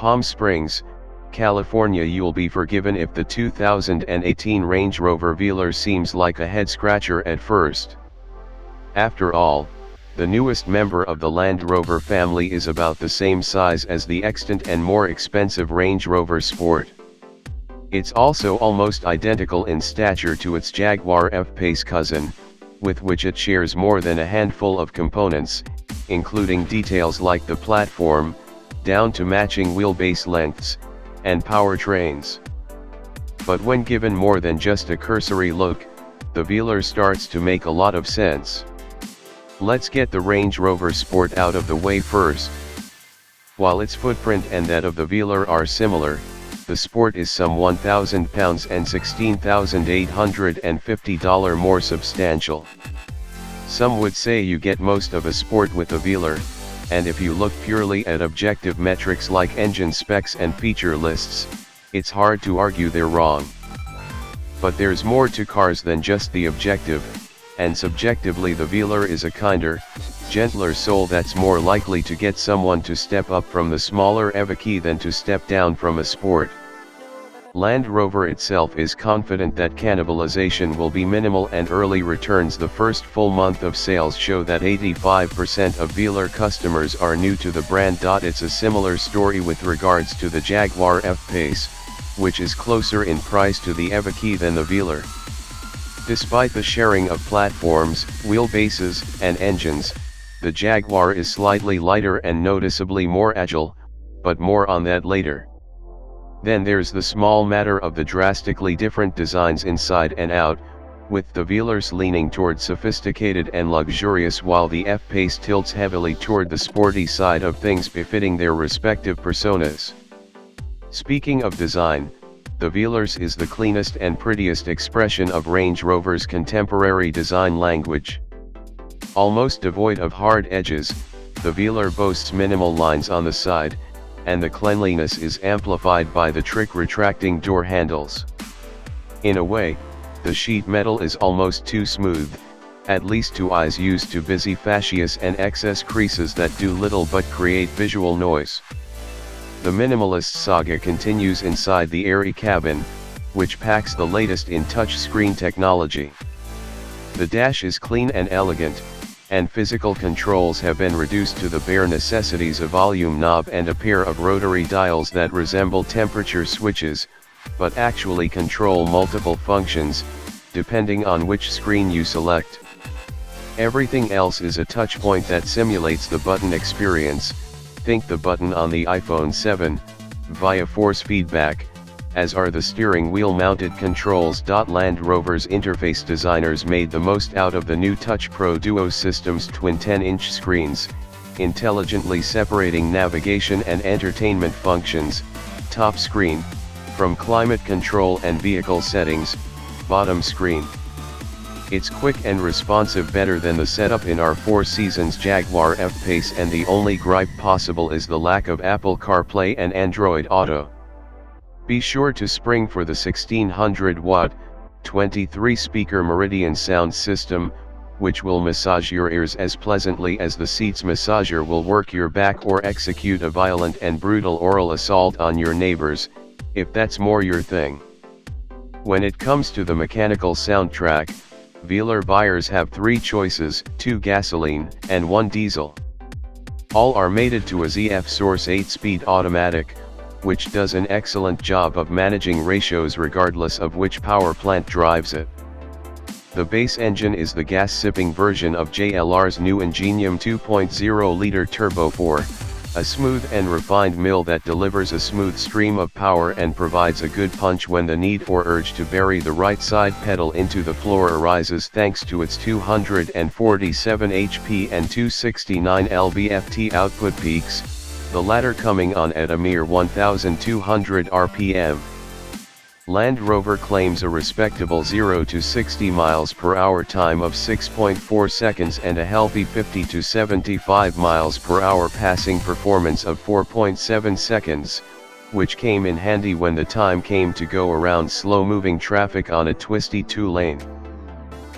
Palm Springs, California. You'll be forgiven if the 2018 Range Rover Velar seems like a head-scratcher at first. After all, the newest member of the Land Rover family is about the same size as the extant and more expensive Range Rover Sport. It's also almost identical in stature to its Jaguar F-Pace cousin, with which it shares more than a handful of components, including details like the platform, down to matching wheelbase lengths, and powertrains. But when given more than just a cursory look, the Velar starts to make a lot of sense. Let's get the Range Rover Sport out of the way first. While its footprint and that of the Velar are similar, the Sport is some £1,000 and $16,850 more substantial. Some would say you get most of a Sport with the Velar, and if you look purely at objective metrics like engine specs and feature lists, it's hard to argue they're wrong. But there's more to cars than just the objective, and subjectively the Velar is a kinder, gentler soul that's more likely to get someone to step up from the smaller Evoque than to step down from a Sport. Land Rover itself is confident that cannibalization will be minimal, and early returns the first full month of sales show that 85% of Velar customers are new to the brand. It's a similar story with regards to the Jaguar F-Pace, which is closer in price to the Evoque than the Velar. Despite the sharing of platforms, wheelbases, and engines, the Jaguar is slightly lighter and noticeably more agile, but more on that later. Then there's the small matter of the drastically different designs inside and out, with the Velars leaning toward sophisticated and luxurious while the F-Pace tilts heavily toward the sporty side of things, befitting their respective personas. Speaking of design, the Velars is the cleanest and prettiest expression of Range Rover's contemporary design language. Almost devoid of hard edges, the Velar boasts minimal lines on the side, and the cleanliness is amplified by the trick-retracting door handles. In a way, the sheet metal is almost too smooth, at least to eyes used to busy fascias and excess creases that do little but create visual noise. The minimalist saga continues inside the airy cabin, which packs the latest in touchscreen technology. The dash is clean and elegant, and physical controls have been reduced to the bare necessities: a volume knob and a pair of rotary dials that resemble temperature switches, but actually control multiple functions, depending on which screen you select. Everything else is a touchpoint that simulates the button experience. Think the button on the iPhone 7, via force feedback, as are the steering wheel mounted controls. Land Rover's interface designers made the most out of the new Touch Pro Duo system's twin 10-inch screens, intelligently separating navigation and entertainment functions. Top screen, from climate control and vehicle settings; bottom screen. It's quick and responsive, better than the setup in our Four Seasons Jaguar F-Pace, and the only gripe possible is the lack of Apple CarPlay and Android Auto. Be sure to spring for the 1600-watt, 23-speaker Meridian sound system, which will massage your ears as pleasantly as the seat's massager will work your back or execute a violent and brutal oral assault on your neighbors, if that's more your thing. When it comes to the mechanical soundtrack, Velar buyers have three choices: 2 gasoline and 1 diesel. All are mated to a ZF Source 8-speed automatic, which does an excellent job of managing ratios regardless of which power plant drives it. The base engine is the gas-sipping version of JLR's new Ingenium 2.0-liter Turbo 4, a smooth and refined mill that delivers a smooth stream of power and provides a good punch when the need or urge to bury the right side pedal into the floor arises, thanks to its 247 HP and 269 lb-ft output peaks, the latter coming on at a mere 1,200 RPM. Land Rover claims a respectable 0 to 60 miles per hour time of 6.4 seconds and a healthy 50 to 75 miles per hour passing performance of 4.7 seconds, which came in handy when the time came to go around slow-moving traffic on a twisty 2-lane.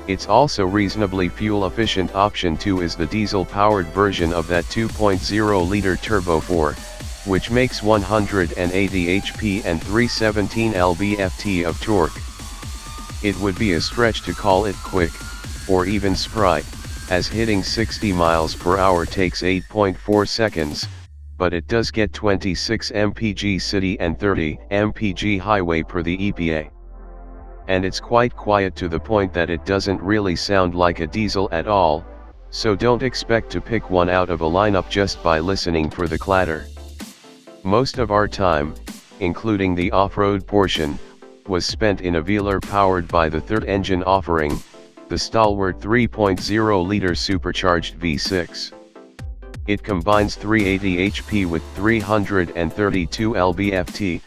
It's also reasonably fuel-efficient. Option 2 is the diesel-powered version of that 2.0-liter Turbo 4, which makes 180 HP and 317 lb-ft of torque. It would be a stretch to call it quick, or even sprite, as hitting 60 miles per hour takes 8.4 seconds, but it does get 26 mpg city and 30 mpg highway per the EPA. And it's quite quiet to the point that it doesn't really sound like a diesel at all, so don't expect to pick one out of a lineup just by listening for the clatter. Most of our time, including the off-road portion, was spent in a Velar powered by the third engine offering, the stalwart 3.0-liter supercharged V6. It combines 380 HP with 332 lb-ft,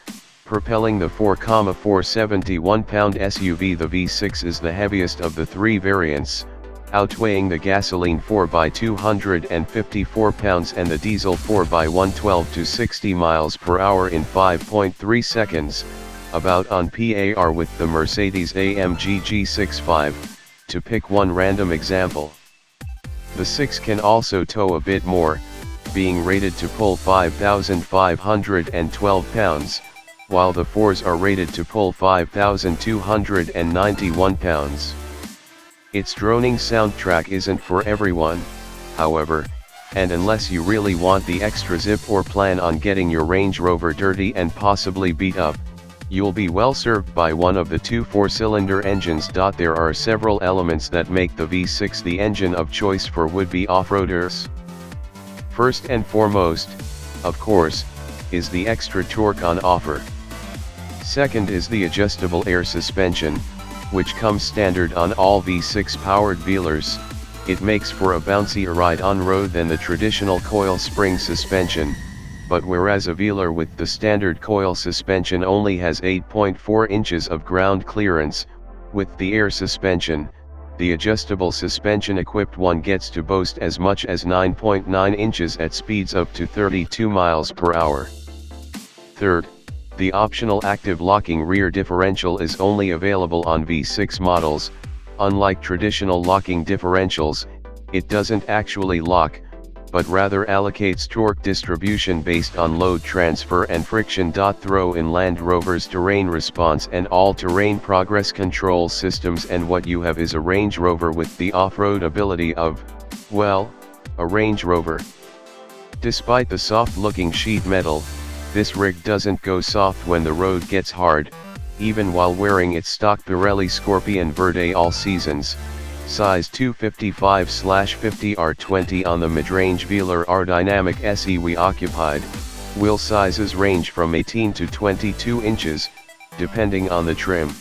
propelling the 4,471-pound SUV. The V6 is the heaviest of the three variants, outweighing the gasoline 4x254 pounds and the diesel 4x112 to 60 miles per hour in 5.3 seconds, about on par with the Mercedes-AMG G65, to pick one random example. The 6 can also tow a bit more, being rated to pull 5,512 pounds, while the 4s are rated to pull 5,291 pounds. Its droning soundtrack isn't for everyone, however, and unless you really want the extra zip or plan on getting your Range Rover dirty and possibly beat up, you'll be well served by one of the two 4-cylinder engines. There are several elements that make the V6 the engine of choice for would-be off-roaders. First and foremost, of course, is the extra torque on offer. Second is the adjustable air suspension, which comes standard on all V6 powered Velars. It makes for a bouncier ride on road than the traditional coil spring suspension, but whereas a Velar with the standard coil suspension only has 8.4 inches of ground clearance, with the air suspension, the adjustable suspension equipped one gets to boast as much as 9.9 inches at speeds up to 32 miles per hour. Third, the optional active locking rear differential is only available on V6 models. Unlike traditional locking differentials, it doesn't actually lock, but rather allocates torque distribution based on load transfer and friction. Throw in Land Rover's terrain response and all-terrain progress control systems, and what you have is a Range Rover with the off-road ability of, well, a Range Rover. Despite the soft-looking sheet metal, this rig doesn't go soft when the road gets hard, even while wearing its stock Pirelli Scorpion Verde all seasons. Size 255/50 R20 on the mid-range Velar R Dynamic SE we occupied. Wheel sizes range from 18 to 22 inches, depending on the trim.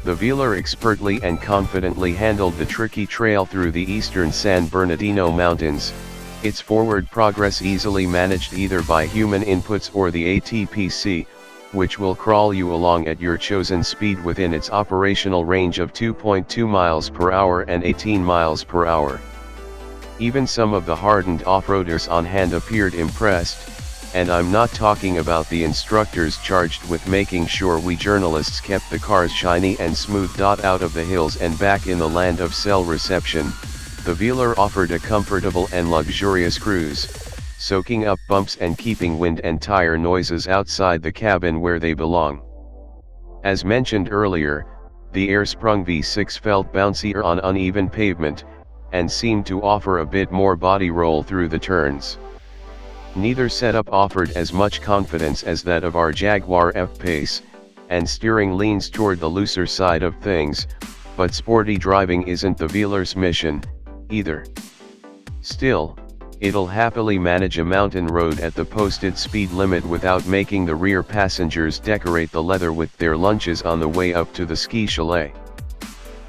The Velar expertly and confidently handled the tricky trail through the eastern San Bernardino Mountains, its forward progress easily managed either by human inputs or the ATPC, which will crawl you along at your chosen speed within its operational range of 2.2 miles per hour and 18 miles per hour. Even some of the hardened off-roaders on hand appeared impressed, and I'm not talking about the instructors charged with making sure we journalists kept the cars shiny and smooth. Out of the hills and back in the land of cell reception, the Velar offered a comfortable and luxurious cruise, soaking up bumps and keeping wind and tire noises outside the cabin where they belong. As mentioned earlier, the air-sprung V6 felt bouncier on uneven pavement, and seemed to offer a bit more body roll through the turns. Neither setup offered as much confidence as that of our Jaguar F-Pace, and steering leans toward the looser side of things, but sporty driving isn't the Velar's mission, either. Still, it'll happily manage a mountain road at the posted speed limit without making the rear passengers decorate the leather with their lunches on the way up to the ski chalet.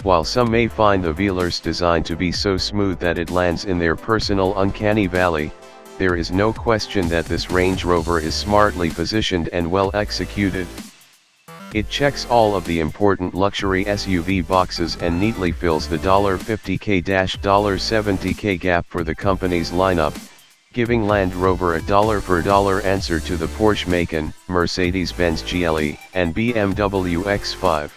While some may find the Velar's design to be so smooth that it lands in their personal uncanny valley, there is no question that this Range Rover is smartly positioned and well executed. It checks all of the important luxury SUV boxes and neatly fills the $50K-$70K gap for the company's lineup, giving Land Rover a dollar-for-dollar answer to the Porsche Macan, Mercedes-Benz GLE, and BMW X5.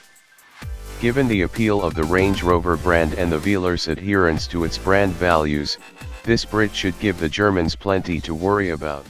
Given the appeal of the Range Rover brand and the Velar's adherence to its brand values, this Brit should give the Germans plenty to worry about.